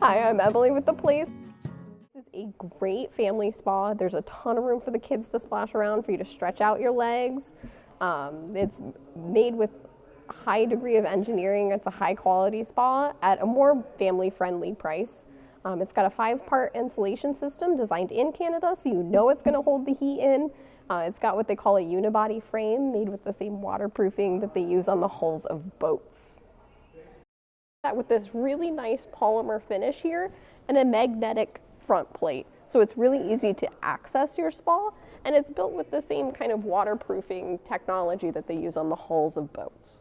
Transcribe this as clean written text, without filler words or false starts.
Hi, I'm Emily with The Place. This is a great family spa. There's a ton of room for the kids to splash around, for you to stretch out your legs. It's made with a high degree of engineering. It's a high quality spa at a more family friendly price. It's got a 5-part insulation system designed in Canada, so you know it's going to hold the heat in. It's got what they call a unibody frame, made with the same waterproofing that they use on the hulls of boats. With this really nice polymer finish here and a magnetic front plate. So it's really easy to access your spa, and it's built with the same kind of waterproofing technology that they use on the hulls of boats.